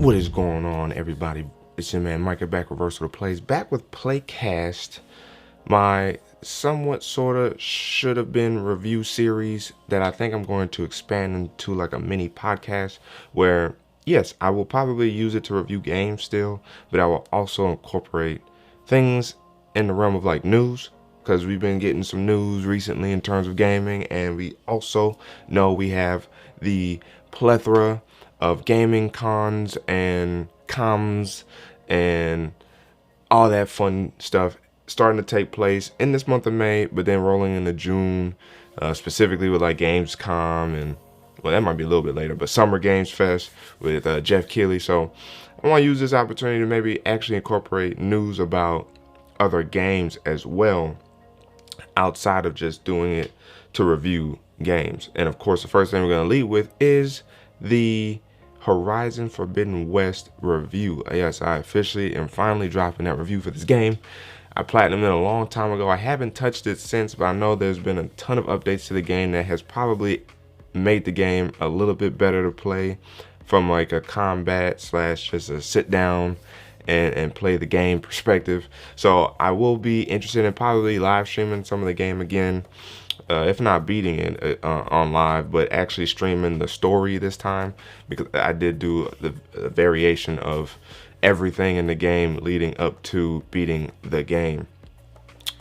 What is going on, everybody? It's your man Micah back with Versatile Plays, back with PlayCast, my somewhat sorta should have been review series that I think I'm going to expand into like a mini podcast where, yes, I will probably use it to review games still, but I will also incorporate things in the realm of like news, because we've been getting some news recently in terms of gaming, and we also know we have the plethora of gaming cons and comms and all that fun stuff starting to take place in this month of May, but then rolling into June, specifically with like Gamescom and, well, that might be a little bit later, but Summer Games Fest with Jeff Keighley. So I want to use this opportunity to maybe actually incorporate news about other games as well, outside of just doing it to review games. And of course, the first thing we're going to lead with is the Horizon Forbidden West review. Yes, I officially am finally dropping that review for this game. I platinumed it a long time ago. I haven't touched it since, but I know there's been a ton of updates to the game that has probably made the game a little bit better to play from like a combat slash just a sit down and play the game perspective. So I will be interested in probably live streaming some of the game again, if not beating it on live, but actually streaming the story this time, because I did do the variation of everything in the game leading up to beating the game.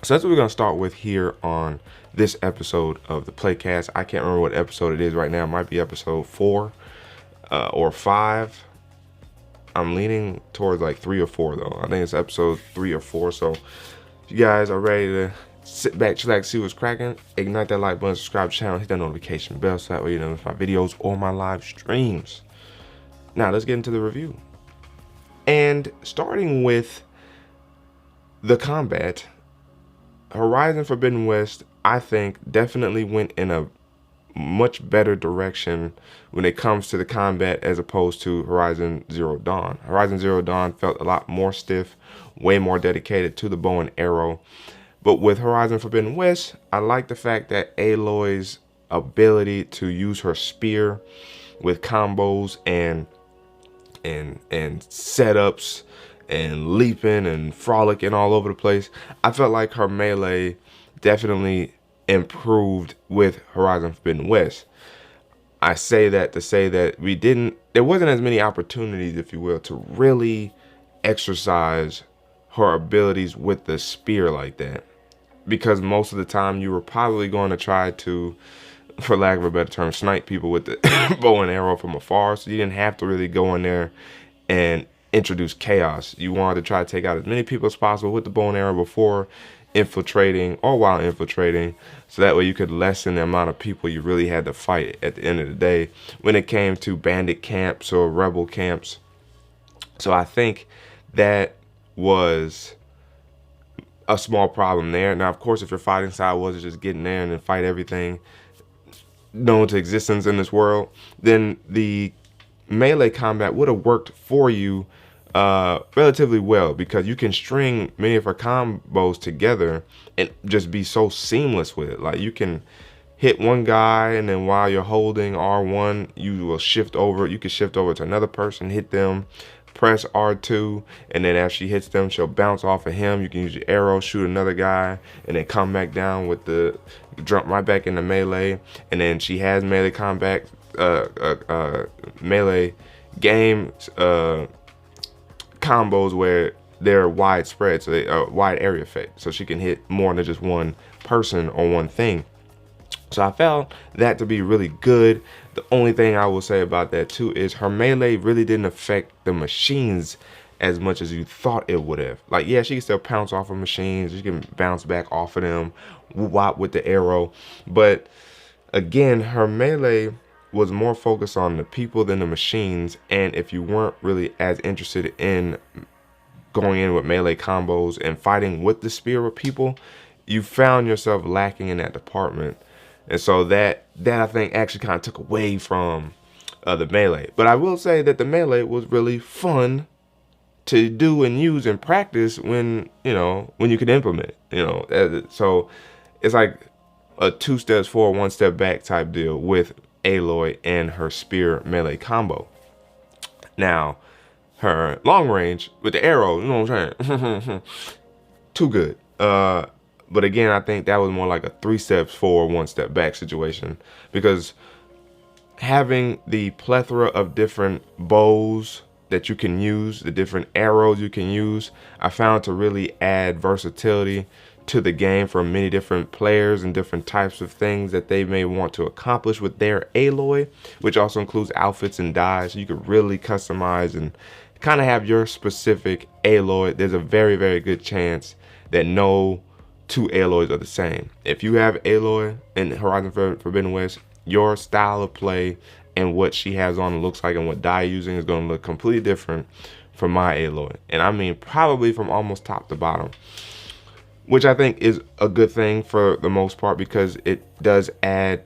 So that's what we're going to start with here on this episode of the PlayCast. I can't remember what episode it is right now. It might be episode 4 or 5. I'm leaning towards like 3 or 4 though. I think it's episode 3 or 4. So if you guys are ready to sit back, chillax, see what's cracking, ignite that like button, subscribe to the channel, hit that notification bell so that way you know my videos or my live streams. Now let's get into the review. And starting with the combat, Horizon Forbidden West, I think, definitely went in a much better direction when it comes to the combat as opposed to Horizon Zero Dawn. Horizon Zero Dawn felt a lot more stiff, way more dedicated to the bow and arrow. But with Horizon Forbidden West, I like the fact that Aloy's ability to use her spear with combos and setups and leaping and frolicking all over the place. I felt like her melee definitely improved with Horizon Forbidden West. I say that to say that there wasn't as many opportunities, if you will, to really exercise her abilities with the spear like that, because most of the time you were probably going to try to, for lack of a better term, snipe people with the bow and arrow from afar. So you didn't have to really go in there and introduce chaos. You wanted to try to take out as many people as possible with the bow and arrow before infiltrating or while infiltrating, so that way you could lessen the amount of people you really had to fight at the end of the day when it came to bandit camps or rebel camps. So I think that was a small problem there. Now, of course, if your fighting style was just getting there and then fight everything known to existence in this world, then the melee combat would have worked for you relatively well, because you can string many of her combos together and just be so seamless with it. Like, you can hit one guy, and then while you're holding R1, you will shift over. You can shift over to another person, hit them, press R2, and then as she hits them, she'll bounce off of him. You can use your arrow, shoot another guy, and then come back down with the jump right back into melee. And then she has melee combat, melee game combos where they're widespread, so they are wide area effect, so she can hit more than just one person or one thing. So I found that to be really good. The only thing I will say about that too is her melee really didn't affect the machines as much as you thought it would have. Like, yeah, she can still pounce off of machines, she can bounce back off of them, whop with the arrow, but again, her melee was more focused on the people than the machines. And if you weren't really as interested in going in with melee combos and fighting with the spear with people, you found yourself lacking in that department. And so that I think actually kind of took away from the melee. But I will say that the melee was really fun to do and use and practice when you could implement it, so it's like a 2 steps forward, 1 step back type deal with Aloy and her spear melee combo. Now, her long range with the arrow. You know what I'm saying? Too good. But again, I think that was more like a 3 steps forward, 1 step back situation, because having the plethora of different bows that you can use, the different arrows you can use, I found to really add versatility to the game for many different players and different types of things that they may want to accomplish with their Aloy, which also includes outfits and dyes. So you could really customize and kind of have your specific Aloy. There's a very, very good chance that no two Aloys are the same. If you have Aloy in Horizon Forbidden West, your style of play and what she has on looks like and what dye you're using is going to look completely different from my Aloy. And I mean probably from almost top to bottom, which I think is a good thing for the most part, because it does add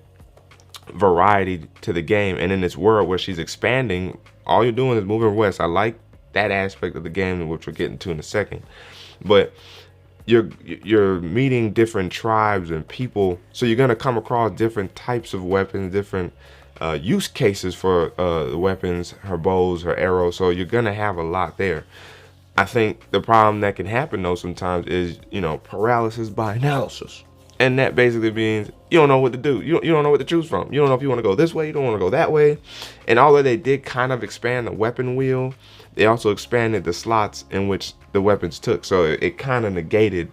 variety to the game. And in this world where she's expanding, all you're doing is moving west. I like that aspect of the game, which we'll get into in a second. But you're meeting different tribes and people, so you're gonna come across different types of weapons, different use cases for the weapons, her bows, her arrows. So you're gonna have a lot there. I think the problem that can happen though sometimes is, you know, paralysis by analysis, and that basically means you don't know what to do. You don't know what to choose from. You don't know if you want to go this way, you don't want to go that way. And although they did kind of expand the weapon wheel, they also expanded the slots in which the weapons took. So it kind of negated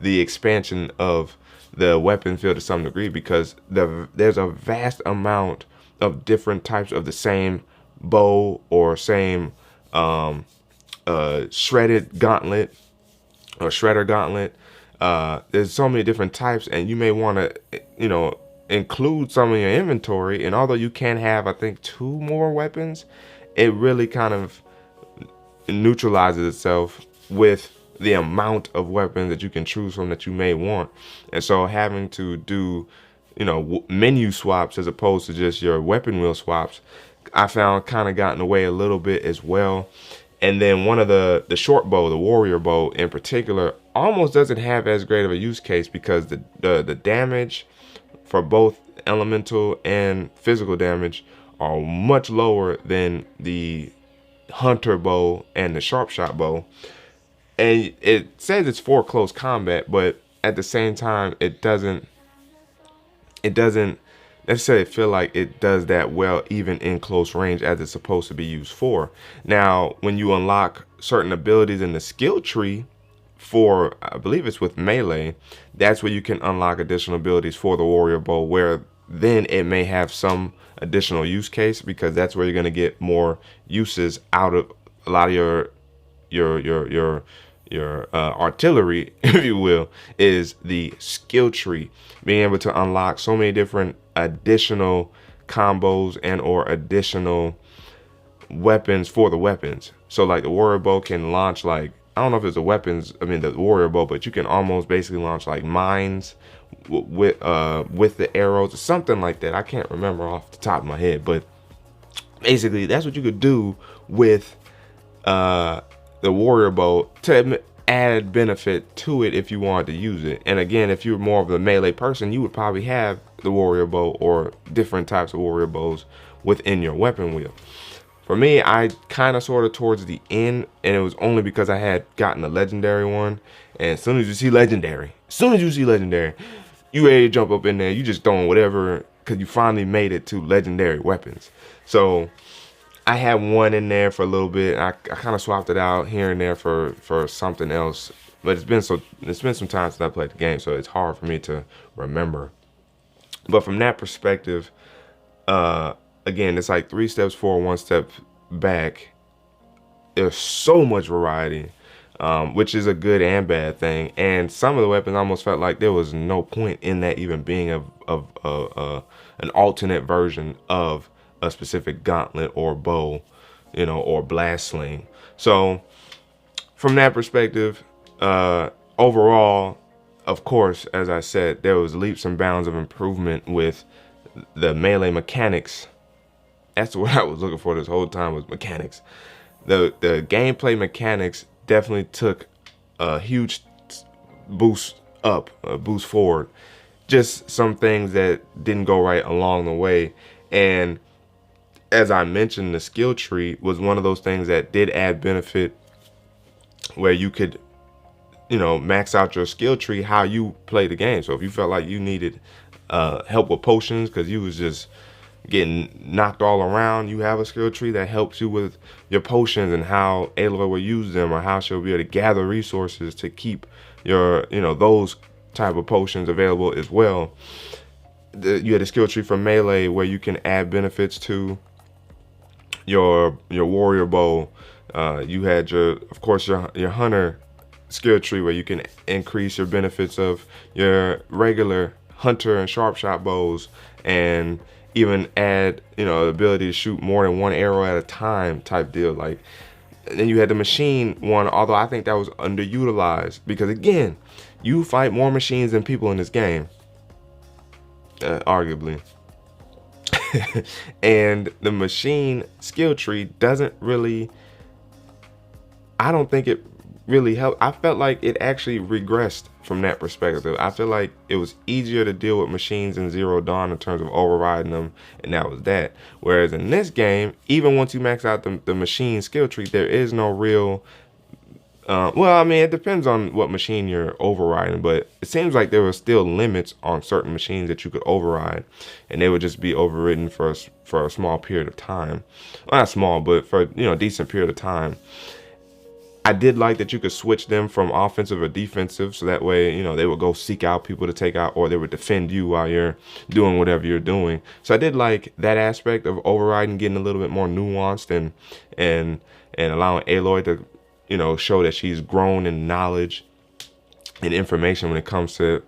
the expansion of the weapon field to some degree, because there's a vast amount of different types of the same bow or same shredded gauntlet or shredder gauntlet. There's so many different types, and you may want to, you know, include some in your inventory. And although you can have, I think, 2 more weapons, it really kind of neutralizes itself with the amount of weapons that you can choose from that you may want. And so having to do, you know, menu swaps as opposed to just your weapon wheel swaps, I found kind of got in the way a little bit as well. And then one of the short bow, the warrior bow in particular, almost doesn't have as great of a use case, because the damage for both elemental and physical damage are much lower than the hunter bow and the sharp shot bow. And it says it's for close combat, but at the same time, it doesn't necessarily feel like it does that well even in close range as it's supposed to be used for. Now, when you unlock certain abilities in the skill tree for, I believe it's with melee, that's where you can unlock additional abilities for the warrior bow, where then it may have some additional use case, because that's where you're going to get more uses out of a lot of your artillery, if you will, is the skill tree, being able to unlock so many different additional combos and or additional weapons for the weapons. So like the warrior bow can launch, like, I don't know if it's the weapons, I mean the warrior bow, but you can almost basically launch like mines with the arrows or something like that. I can't remember off the top of my head, but basically that's what you could do with the warrior bow to add benefit to it if you wanted to use it. And again, if you're more of a melee person, you would probably have the warrior bow or different types of warrior bows within your weapon wheel. For me, I kind of sort of towards the end, and it was only because I had gotten a legendary one. And as soon as you see legendary, you ready to jump up in there. You just throwing whatever, because you finally made it to legendary weapons. So I had one in there for a little bit. I kind of swapped it out here and there for something else. But it's been some time since I played the game, so it's hard for me to remember. But from that perspective, again, it's like 3 steps forward, 1 step back. There's so much variety, which is a good and bad thing. And some of the weapons almost felt like there was no point in that even being an alternate version of a specific gauntlet or bow, you know, or blast sling. So from that perspective, overall, of course, as I said, there was leaps and bounds of improvement with the melee mechanics. That's what I was looking for this whole time, was mechanics. The gameplay mechanics definitely took a huge boost forward. Just some things that didn't go right along the way. And as I mentioned, the skill tree was one of those things that did add benefit, where you could, max out your skill tree how you play the game. So if you felt like you needed help with potions because you was just getting knocked all around, you have a skill tree that helps you with your potions and how Aloy will use them, or how she'll be able to gather resources to keep your, those type of potions available as well. You had a skill tree for melee where you can add benefits to your warrior bow. You had of course your hunter skill tree where you can increase your benefits of your regular hunter and sharp shot bows, and even add the ability to shoot more than one arrow at a time type deal. Like, then you had the machine one, although I think that was underutilized, because again, you fight more machines than people in this game, arguably. And the machine skill tree doesn't really, I don't think it really helped. I felt like it actually regressed from that perspective. I feel like it was easier to deal with machines in Zero Dawn in terms of overriding them, and that was that. Whereas in this game, even once you max out the machine skill tree, there is no real well, I mean, it depends on what machine you're overriding, but it seems like there were still limits on certain machines that you could override, and they would just be overridden for a small period of time. Well, not small, but for a decent period of time. I did like that you could switch them from offensive or defensive, so that way they would go seek out people to take out, or they would defend you while you're doing whatever you're doing. So I did like that aspect of overriding getting a little bit more nuanced, and allowing Aloy to show that she's grown in knowledge and information when it comes to,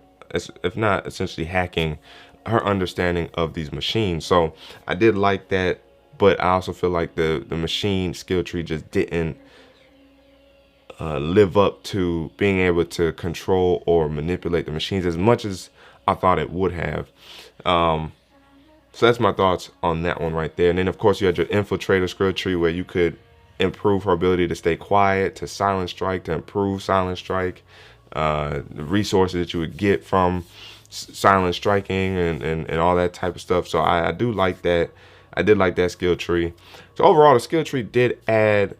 if not essentially hacking, her understanding of these machines. So I did like that, but I also feel like the machine skill tree just didn't live up to being able to control or manipulate the machines as much as I thought it would have. So that's my thoughts on that one right there. And then of course you had your infiltrator skill tree where you could improve her ability to stay quiet, to silent strike, to improve silent strike, the resources that you would get from silent striking, and all that type of stuff. So I do like that. I did like that skill tree. So overall, the skill tree did add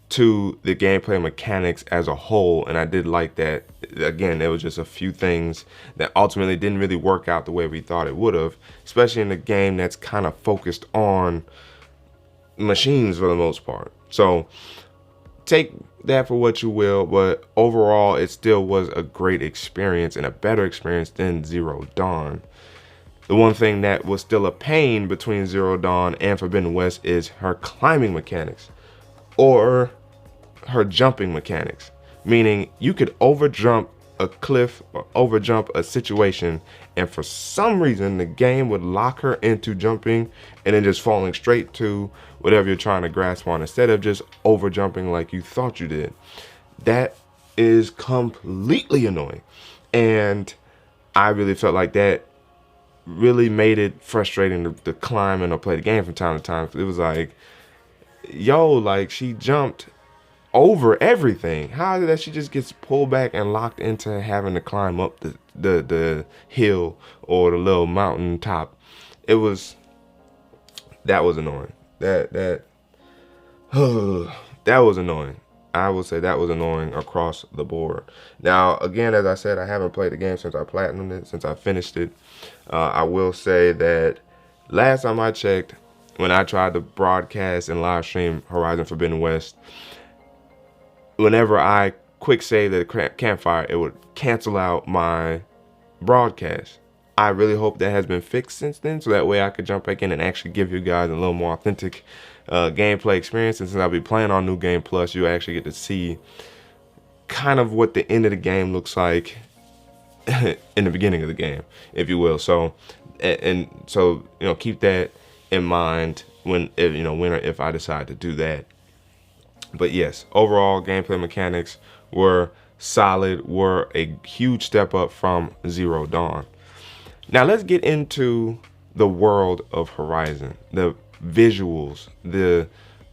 to the gameplay mechanics as a whole, and I did like that. Again, there was just a few things that ultimately didn't really work out the way we thought it would have, especially in a game that's kind of focused on machines for the most part. So take that for what you will, but overall it still was a great experience, and a better experience than Zero Dawn. The one thing that was still a pain between Zero Dawn and Forbidden West is her climbing mechanics, or her jumping mechanics, meaning you could overjump a cliff or overjump a situation, and for some reason the game would lock her into jumping and then just falling straight to whatever you're trying to grasp on, instead of just overjumping like you thought you did. That is completely annoying, and I really felt like that really made it frustrating to climb and to play the game from time to time. It was like, yo, like, she jumped over everything. How is it that she just gets pulled back and locked into having to climb up the hill or the little mountain top? That was annoying. That was annoying. I would say that was annoying across the board. Now, again, as I said, I haven't played the game since I platinumed it, since I finished it. I will say that last time I checked, when I tried to broadcast and live stream Horizon Forbidden West, whenever I quick save the campfire, it would cancel out my broadcast. I really hope that has been fixed since then, so that way I could jump back in and actually give you guys a little more authentic gameplay experience. And since I'll be playing on New Game Plus, you actually get to see kind of what the end of the game looks like in the beginning of the game, if you will. So, so keep that in mind when or if I decide to do that. But yes, overall gameplay mechanics were solid, were a huge step up from Zero Dawn. Now let's get into the world of Horizon, the visuals, the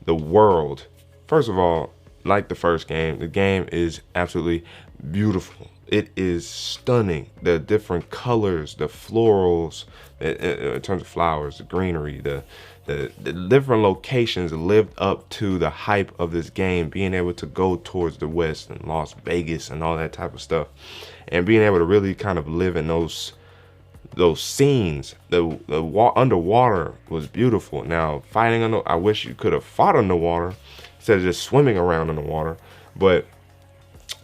world. First of all, like the first game, the game is absolutely beautiful. It is stunning. The different colors, the florals, in terms of flowers, the greenery, the different locations lived up to the hype of this game. Being able to go towards the west and Las Vegas and all that type of stuff, and being able to really kind of live in those scenes. The underwater was beautiful. Now fighting under, I wish you could have fought underwater instead of just swimming around in the water, but.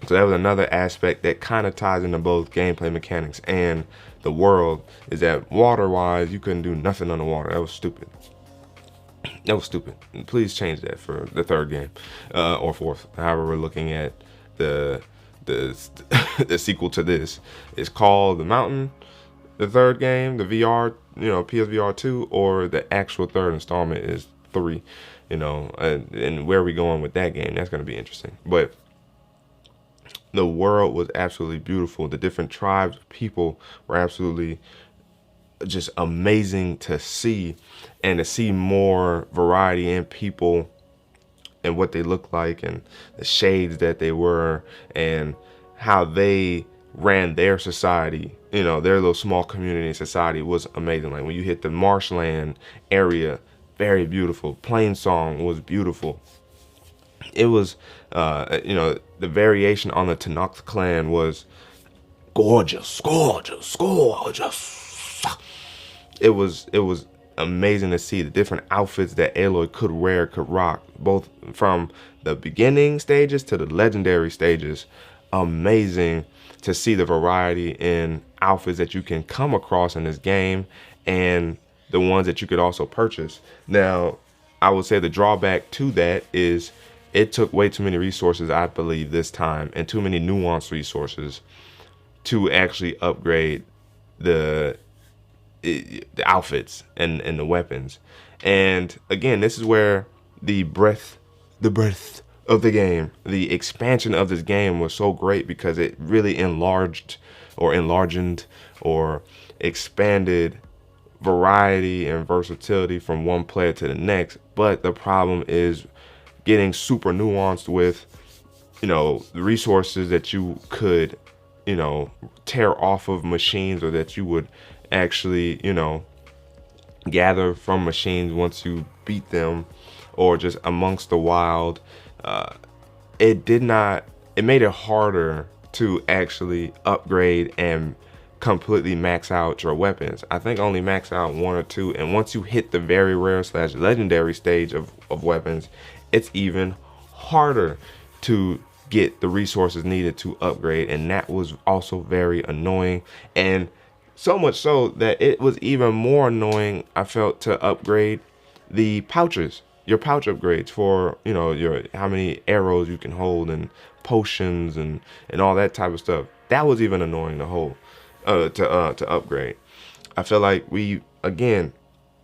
So that was another aspect that kind of ties into both gameplay mechanics and the world, is that water-wise, you couldn't do nothing underwater. That was stupid. That was stupid. Please change that for the third game, or fourth. However, we're looking at the the sequel to this. It's called The Mountain, the third game, the VR, PSVR 2, or the actual third installment is 3, and where are we going with that game? That's going to be interesting. But the world was absolutely beautiful. The different tribes of people were absolutely just amazing to see, and to see more variety in people and what they look like and the shades that they were and how they ran their society, their little small community society was amazing. Like when you hit the marshland area, very beautiful. Plainsong was beautiful. It was, the variation on the Tanakh clan was gorgeous. It was amazing to see the different outfits that Aloy could wear, could rock, both from the beginning stages to the legendary stages. Amazing to see the variety in outfits that you can come across in this game, and the ones that you could also purchase. Now, I would say the drawback to that is it took way too many resources, I believe, this time, and too many nuanced resources to actually upgrade the outfits and the weapons. And again, this is where the breadth of the game, the expansion of this game was so great, because it really enlarged or expanded variety and versatility from one player to the next. But the problem is getting super nuanced with, the resources that you could, tear off of machines, or that you would actually, gather from machines once you beat them, or just amongst the wild. It made it harder to actually upgrade and completely max out your weapons. I think only max out 1 or 2, and once you hit the very rare / legendary stage of weapons, it's even harder to get the resources needed to upgrade, and that was also very annoying. And so much so that it was even more annoying, I felt, to upgrade the pouches, your pouch upgrades for, your how many arrows you can hold and potions and all that type of stuff. That was even annoying to hold, to upgrade. I feel like we, again,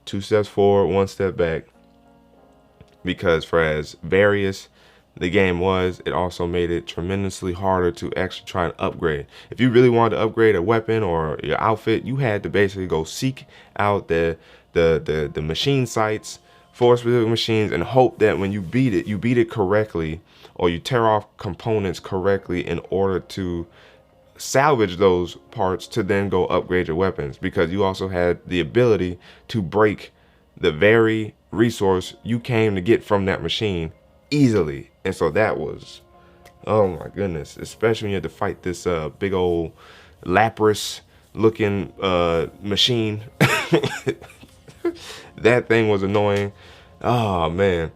2 steps forward, 1 step back, because for as various the game was, it also made it tremendously harder to actually try and upgrade. If you really wanted to upgrade a weapon or your outfit, you had to basically go seek out the machine sites for specific machines, and hope that when you beat it correctly, or you tear off components correctly in order to salvage those parts to then go upgrade your weapons, because you also had the ability to break the very resource you came to get from that machine easily. And so that was, oh my goodness, especially when you had to fight this big old Lapras looking machine. That thing was annoying. Oh man.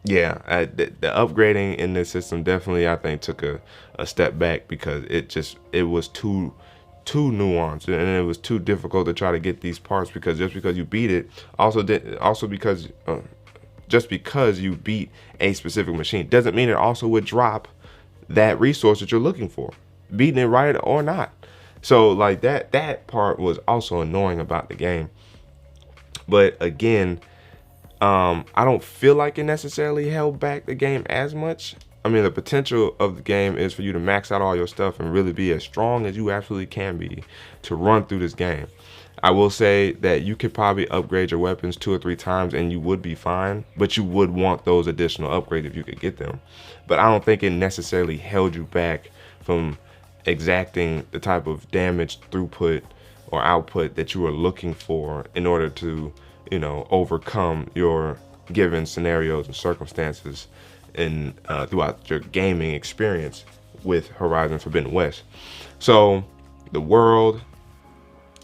Yeah, the upgrading in this system definitely, I think, took a step back, because it was too nuanced, and it was too difficult to try to get these parts, because just because you beat it, just because you beat a specific machine doesn't mean it also would drop that resource that you're looking for, beating it right or not. So like that part was also annoying about the game. But again, I don't feel like it necessarily held back the game as much. I mean, the potential of the game is for you to max out all your stuff and really be as strong as you absolutely can be to run through this game. I will say that you could probably upgrade your weapons 2 or 3 times and you would be fine, but you would want those additional upgrades if you could get them. But I don't think it necessarily held you back from exacting the type of damage throughput or output that you are looking for in order to, overcome your given scenarios and circumstances in throughout your gaming experience with Horizon Forbidden West. So the world,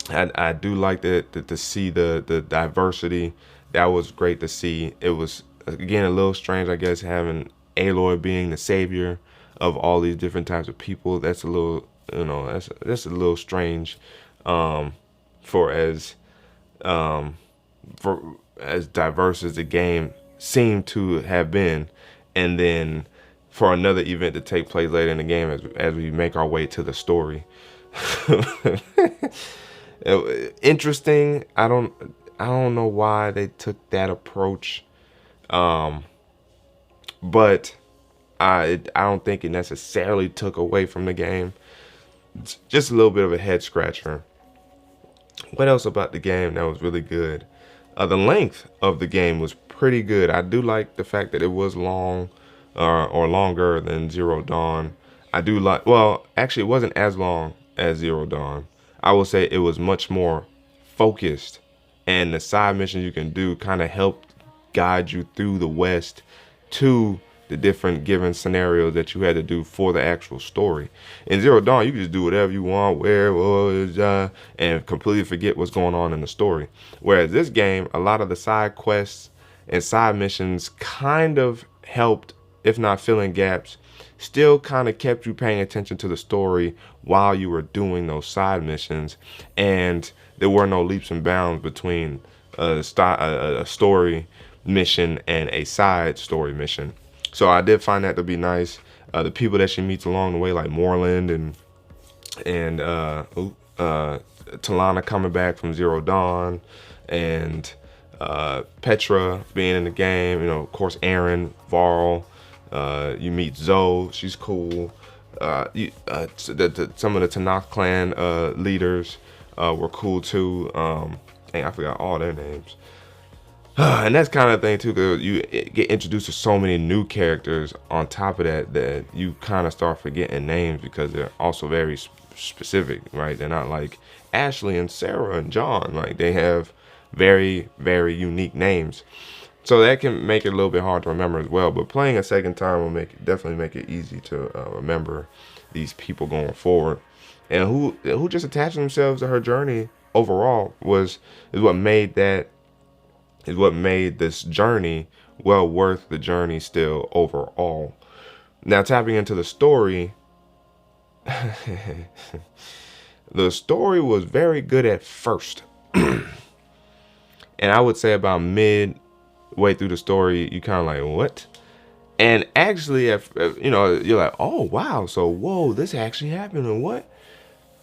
I do like to see the diversity. That was great to see. It was, again, a little strange, I guess, having Aloy being the savior of all these different types of people. That's a little, that's a little strange, for as for as diverse as the game seemed to have been, and then for another event to take place later in the game as we make our way to the story. Interesting. I don't know why they took that approach, but I don't think it necessarily took away from the game. It's just a little bit of a head scratcher. What else about the game that was really good? The length of the game was pretty good. I do like the fact that it was long, or longer than Zero Dawn. I do like, well, actually, it wasn't as long as Zero Dawn. I will say it was much more focused, and the side missions you can do kind of help guide you through the West to the different given scenarios that you had to do for the actual story. In Zero Dawn, you can just do whatever you want, and completely forget what's going on in the story. Whereas this game, a lot of the side quests and side missions kind of helped, if not filling gaps, still kind of kept you paying attention to the story while you were doing those side missions, and there were no leaps and bounds between a story mission and a side story mission. So I did find that to be nice. The people that she meets along the way, like Moreland and Talana coming back from Zero Dawn, and Petra being in the game. Of course, Aaron, Varl. You meet Zoe. She's cool. Some of the Tanakh clan leaders were cool too. I forgot all their names. And that's kind of thing too, because you get introduced to so many new characters on top of that you kind of start forgetting names because they're also very specific, right? They're not like Ashley and Sarah and John. Like, they have very, very unique names. So that can make it a little bit hard to remember as well. But playing a second time will definitely make it easy to remember these people going forward. And who just attached themselves to her journey overall is what made this journey well worth the journey still overall. Now, tapping into the story, the story was very good at first. And I would say about midway through the story, you kind of like, what? And actually, you're like, oh, wow. So, whoa, this actually happened, and what?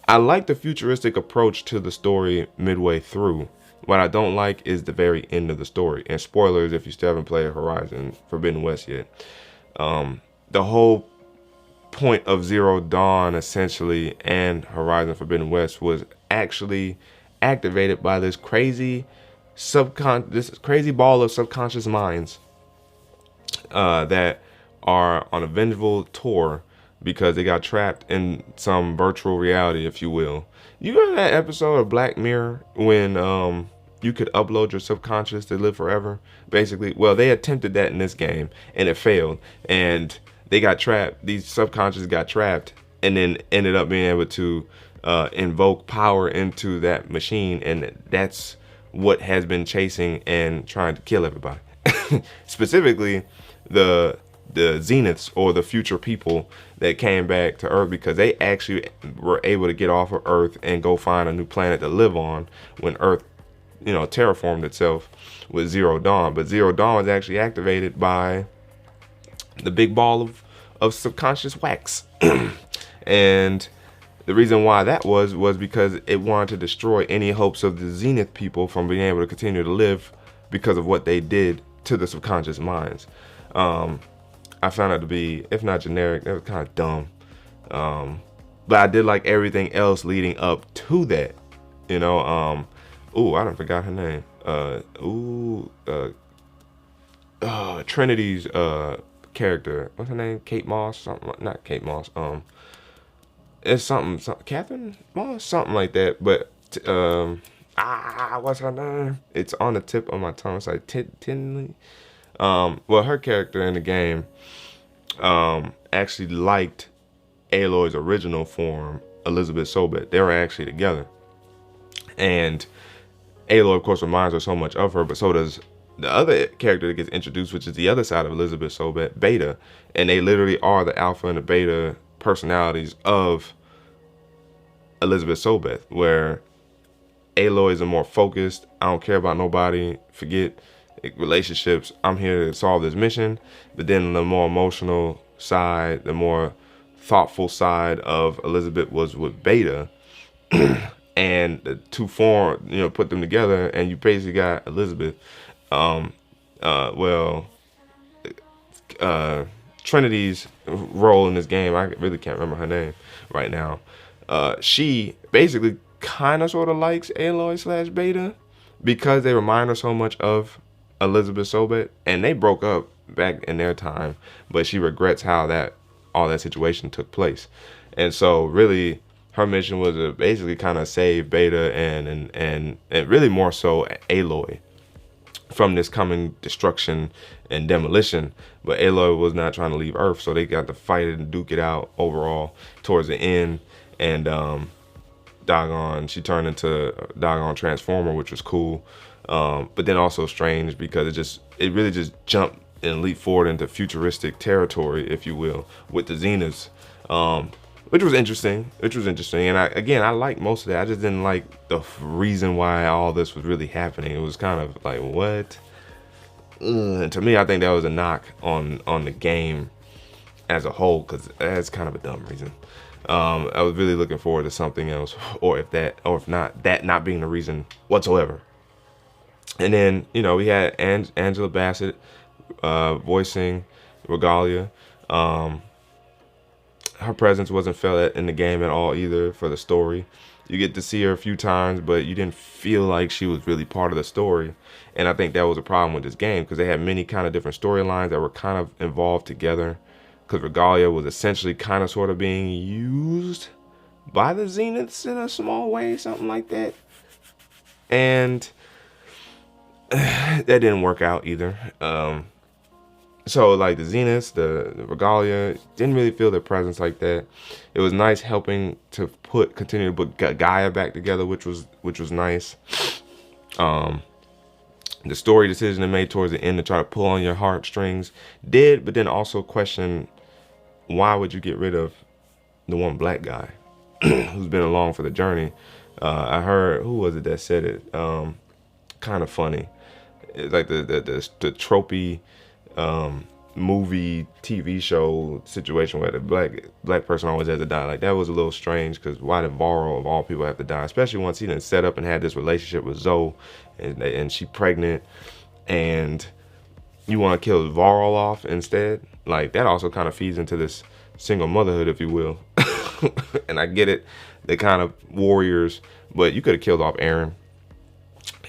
I like the futuristic approach to the story midway through. What I don't like is the very end of the story. And spoilers if you still haven't played Horizon Forbidden West yet. The whole point of Zero Dawn, essentially, and Horizon Forbidden West was actually activated by this crazy ball of subconscious minds that are on a vengeful tour because they got trapped in some virtual reality, if you will. You remember that episode of Black Mirror when you could upload your subconscious to live forever? Basically, well, they attempted that in this game and it failed, and they got trapped. These subconscious got trapped and then ended up being able to invoke power into that machine, and that's what has been chasing and trying to kill everybody. Specifically, the Zeniths, or the future people that came back to Earth, because they actually were able to get off of Earth and go find a new planet to live on when Earth, terraformed itself with Zero Dawn. But Zero Dawn was actually activated by the big ball of subconscious wax. And the reason why that was because it wanted to destroy any hopes of the Zenith people from being able to continue to live because of what they did to the subconscious minds. I found it to be, if not generic, that was kind of dumb. But I did like everything else leading up to that. I don't forgot her name. Trinity's character. What's her name? Kate Moss? Something, not Kate Moss. it's something Catherine Moss, something like that. But what's her name? It's on the tip of my tongue. It's like Tinley. Well, her character in the game actually liked Aloy's original form, Elizabeth Sobet. They were actually together, and Aloy, of course, reminds her so much of her, but so does the other character that gets introduced, which is the other side of Elizabeth Sobet, Beta, and they literally are the alpha and the beta personalities of Elizabeth Sobet, where Aloy is a more focused, I don't care about nobody, forget relationships, I'm here to solve this mission. But then the more emotional side, the more thoughtful side of Elizabeth was with Beta. And the two form, put them together, and you basically got Elizabeth. Um, well, Trinity's role in this game, I really can't remember her name right now. She basically kind of sort of likes Aloy / Beta because they remind her so much of Elizabeth Sobet, and they broke up back in their time, but she regrets how all that situation took place. And so really her mission was to basically kind of save Beta and really more so Aloy from this coming destruction and demolition. But Aloy was not trying to leave Earth, so they got to fight it and duke it out overall towards the end. And doggone, she turned into a doggone Transformer, which was cool. But then also strange because it really just jumped and leaped forward into futuristic territory, if you will, with the Xenas. Which was interesting. And I like most of that. I just didn't like the reason why all this was really happening. It was kind of like, what? And to me, I think that was a knock on the game as a whole, because that's kind of a dumb reason. I was really looking forward to something else, or if not, that not being the reason whatsoever. And then, we had Angela Bassett voicing Regalia. Her presence wasn't felt in the game at all either for the story. You get to see her a few times, but you didn't feel like she was really part of the story. And I think that was a problem with this game, because they had many kind of different storylines that were kind of involved together, because Regalia was essentially kind of sort of being used by the Zeniths in a small way, something like that. And that didn't work out either. So like the Zeniths, the Regalia, didn't really feel their presence like that. It was nice helping to continue to put Gaia back together, which was nice. The story decision they made towards the end to try to pull on your heartstrings did, but then also question, why would you get rid of the one black guy who's been along for the journey? I heard, who was it that said it? Kind of funny. It's like the tropey movie TV show situation where the black person always has to die. Like, that was a little strange, because why did Varro of all people have to die, especially once he done set up and had this relationship with Zoe, and she pregnant, and you want to kill Varro off instead? Like, that also kind of feeds into this single motherhood, if you will. And I get it, they're kind of warriors, but you could have killed off Aaron.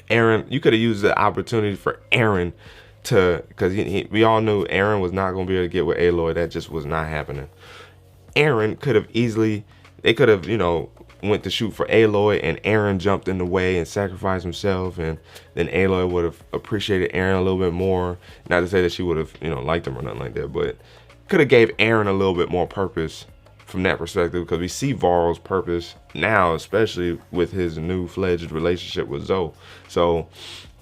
You could have used the opportunity for Aaron because we all knew Aaron was not going to be able to get with Aloy. That just was not happening. Aaron could have they could have, went to shoot for Aloy, and Aaron jumped in the way and sacrificed himself, and then Aloy would have appreciated Aaron a little bit more. Not to say that she would have, liked him or nothing like that, but could have gave Aaron a little bit more purpose from that perspective, because we see Varro's purpose now, especially with his new fledged relationship with Zoe. So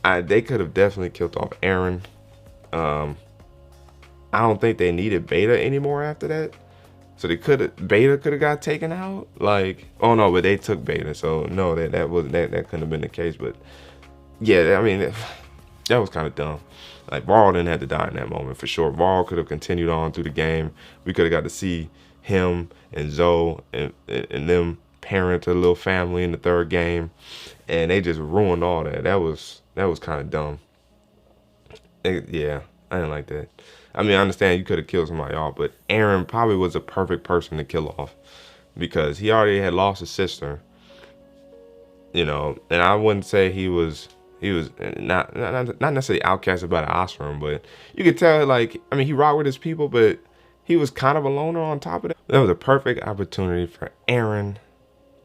they could have definitely killed off Aaron. I don't think they needed Beta anymore after that. So Beta could have got taken out. Like, oh no, but they took Beta, so no, that couldn't have been the case. But yeah, I mean, that was kind of dumb. Like, Varro didn't have to die in that moment for sure. Varro could have continued on through the game. We could have got to see him and Zoe and them parent a little family in the third game, and they just ruined all that. That was kind of dumb. Yeah, I didn't like that. I mean, I understand you could have killed somebody off, but Aaron probably was a perfect person to kill off, because he already had lost his sister, and I wouldn't say he was not necessarily outcasted by the Osram, but you could tell, like, I mean, he rocked with his people, but he was kind of a loner on top of that. That was a perfect opportunity for Eren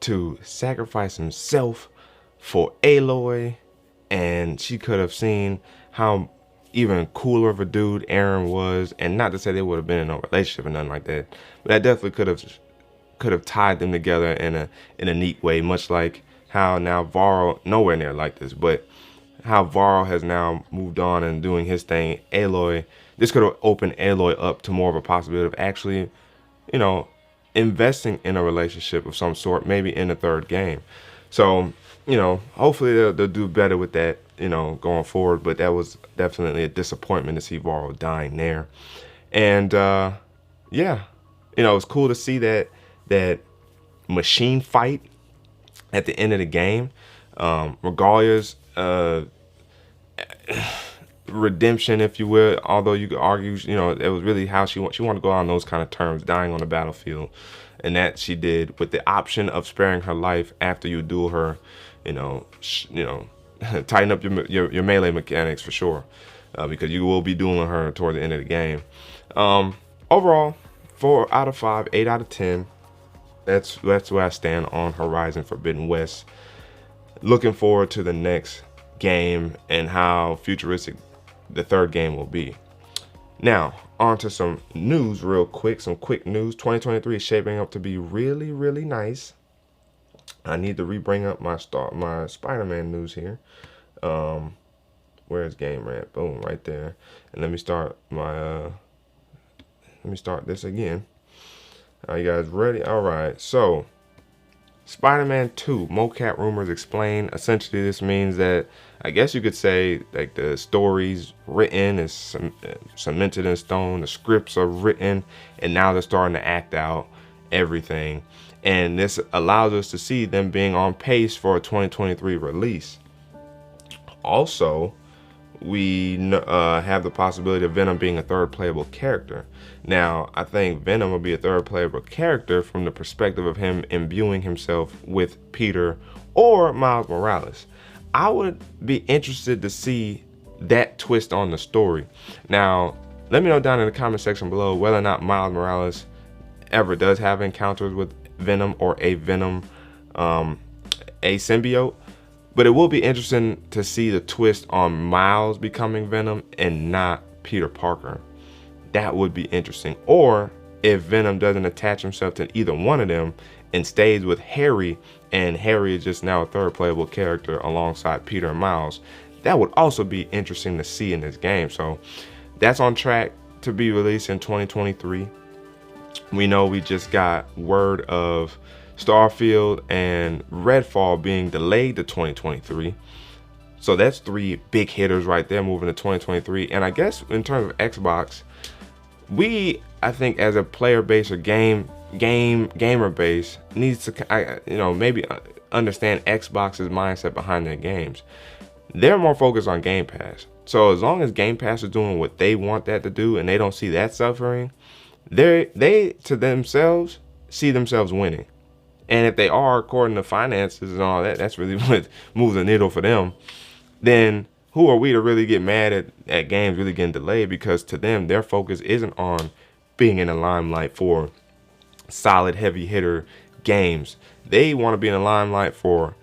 to sacrifice himself for Aloy, and she could have seen how even cooler of a dude Eren was. And not to say they would have been in no relationship or nothing like that, but that definitely could have tied them together in a neat way, much like how now Varl, nowhere near like this, but how Varl has now moved on and doing his thing. Aloy, this could have opened Aloy up to more of a possibility of actually, you know, investing in a relationship of some sort, maybe in the third game. So, you know, hopefully they'll do better with that, you know, going forward. But that was definitely a disappointment to see Varl dying there. And yeah, you know, it's cool to see that machine fight at the end of the game. Regalia's redemption, if you will, although you could argue, you know, it was really how she wanted to go on those kind of terms, dying on the battlefield, and that she did with the option of sparing her life after you duel her. You know, tighten up your melee mechanics for sure, because you will be dueling her toward the end of the game. Overall, 4 out of 5, 8 out of 10. That's where I stand on Horizon Forbidden West. Looking forward to the next game and how futuristic the third game will be. Now, on to some news real quick. Some quick news. 2023 is shaping up to be really, really nice. I need to re-bring up my Spider-Man news here. Where's Game Rant? Boom, right there. And let me start this again. Are you guys ready? All right. So, Spider-Man 2 mocap rumors explain. Essentially, this means that I guess you could say like the story's written, is cemented in stone. The scripts are written, and now they're starting to act out everything. And this allows us to see them being on pace for a 2023 release. Also, we have the possibility of Venom being a third playable character. Now, I think Venom will be a third playable character from the perspective of him imbuing himself with Peter or Miles Morales. I would be interested to see that twist on the story. Now, let me know down in the comment section below whether or not Miles Morales ever does have encounters with Venom or a Venom, a symbiote. But it will be interesting to see the twist on Miles becoming Venom and not Peter Parker. That would be interesting. Or if Venom doesn't attach himself to either one of them and stays with Harry, and Harry is just now a third playable character alongside Peter and Miles, that would also be interesting to see in this game. So that's on track to be released in 2023. We know we just got word of Starfield and Redfall being delayed to 2023. So that's 3 big hitters right there moving to 2023. And I guess in terms of Xbox, I think as a player base or gamer base needs to, maybe understand Xbox's mindset behind their games. They're more focused on Game Pass. So as long as Game Pass is doing what they want that to do and they don't see that suffering, they to themselves see themselves winning. And if they are, according to finances and all that, that's really what moves the needle for them. Then who are we to really get mad at games really getting delayed? Because to them, their focus isn't on being in the limelight for solid heavy hitter games. They want to be in the limelight for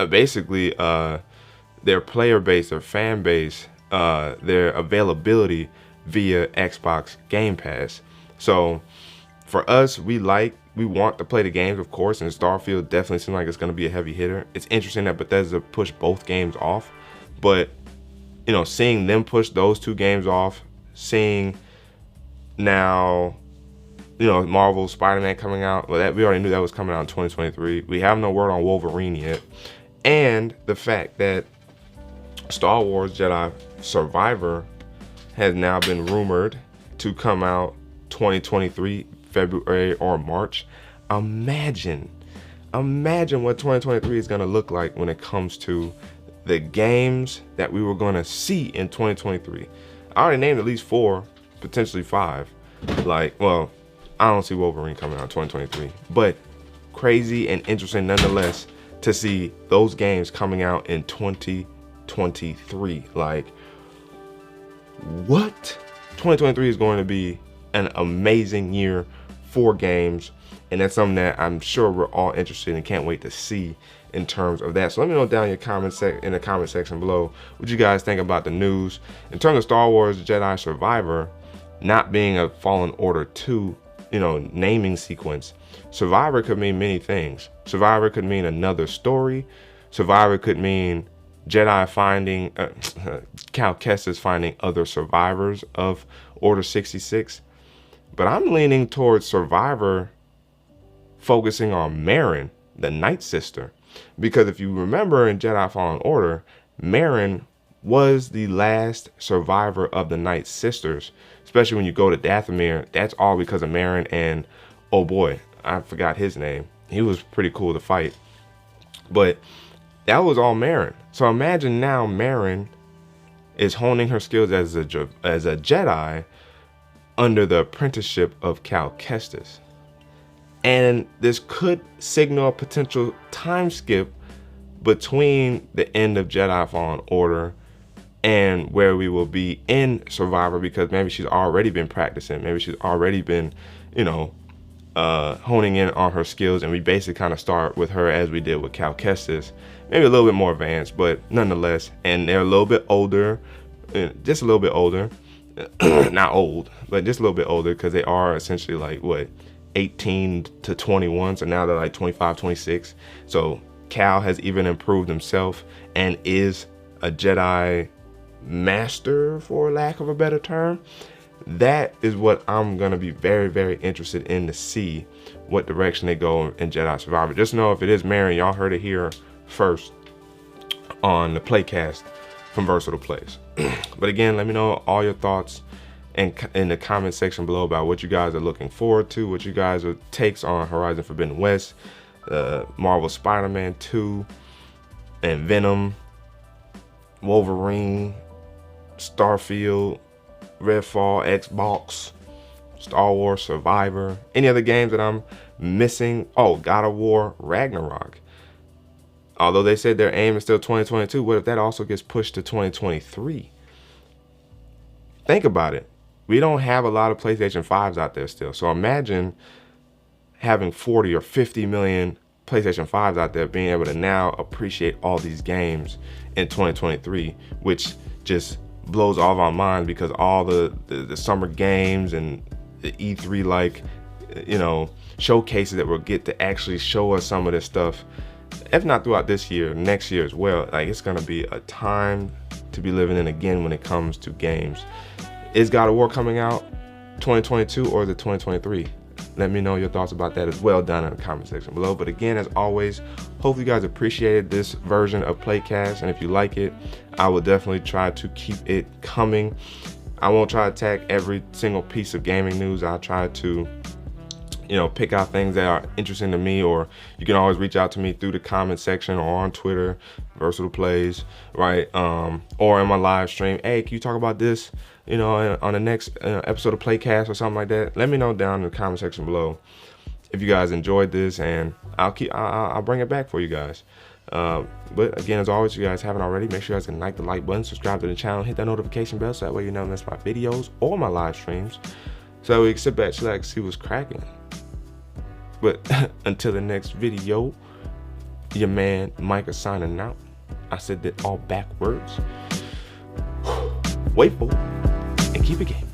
basically their player base, their fan base, their availability via Xbox Game Pass. So for us, we want to play the games, of course, and Starfield definitely seems like it's going to be a heavy hitter. It's interesting that Bethesda pushed both games off, but seeing them push those 2 games off, seeing now Marvel's Spider-Man coming out, well, that we already knew that was coming out in 2023. We have no word on Wolverine yet, and the fact that Star Wars Jedi Survivor has now been rumored to come out 2023 February or March. Imagine what 2023 is going to look like when it comes to the games that we were going to see in 2023. I already named at least 4, potentially 5. I don't see Wolverine coming out in 2023, but crazy and interesting nonetheless to see those games coming out in 2023. What? 2023 is going to be an amazing year for games, and that's something that I'm sure we're all interested in and can't wait to see in terms of that. So let me know down in the comment section below what you guys think about the news in terms of Star Wars Jedi Survivor not being a Fallen Order 2, naming sequence. Survivor could mean many things. Survivor could mean another story. Survivor could mean Jedi finding, Cal Kestis finding other survivors of Order 66. But I'm leaning towards Survivor focusing on Merrin, the Night Sister. Because if you remember in Jedi Fallen Order, Merrin was the last survivor of the Night Sisters. Especially when you go to Dathomir, that's all because of Merrin and, oh boy, I forgot his name. He was pretty cool to fight. But that was all Merrin. So imagine now Merrin is honing her skills as a Jedi under the apprenticeship of Cal Kestis. And this could signal a potential time skip between the end of Jedi Fallen Order and where we will be in Survivor, because maybe she's already been practicing. Maybe she's already been, honing in on her skills, and we basically kind of start with her as we did with Cal Kestis. Maybe a little bit more advanced, but nonetheless. And they're a little bit older, just a little bit older. Not old, but just a little bit older, because they are essentially like, what, 18 to 21. So now they're like 25, 26. So Cal has even improved himself and is a Jedi master, for lack of a better term. That is what I'm gonna be very, very interested in to see what direction they go in Jedi Survivor. Just know if it is Merrin, y'all heard it here first on the PlayCast from Versatile Plays. But again, let me know all your thoughts in the comment section below about what you guys are looking forward to, what you guys are takes on Horizon Forbidden West, Marvel Spider-Man 2, and Venom, Wolverine, Starfield, Redfall, Xbox, Star Wars Survivor, any other games that I'm missing. Oh, God of War Ragnarok. Although they said their aim is still 2022, what if that also gets pushed to 2023? Think about it. We don't have a lot of PlayStation 5s out there still. So imagine having 40 or 50 million PlayStation 5s out there being able to now appreciate all these games in 2023, which just blows all of our minds, because all the summer games and the E3 showcases that will get to actually show us some of this stuff, if not throughout this year, next year as well. Like, it's gonna be a time to be living in again when it comes to games. Is God of War coming out 2022 or is it 2023? Let me know your thoughts about that as well down in the comment section below. But again, as always, hopefully you guys appreciated this version of PlayCast, and if you like it, I will definitely try to keep it coming. I won't try to attack every single piece of gaming news. I'll try to pick out things that are interesting to me, or you can always reach out to me through the comment section or on Twitter, Versatile Plays, right? Or in my live stream. Hey, can you talk about this, on the next episode of PlayCast or something like that? Let me know down in the comment section below if you guys enjoyed this, and I'll bring it back for you guys. But again, as always, if you guys haven't already, make sure you guys can like the like button, subscribe to the channel, hit that notification bell, so that way you never miss my videos or my live streams. So we can sit back, chillax, see what's cracking. But until the next video, your man Micah signing out. I said that all backwards. Wait for it and keep it gaming.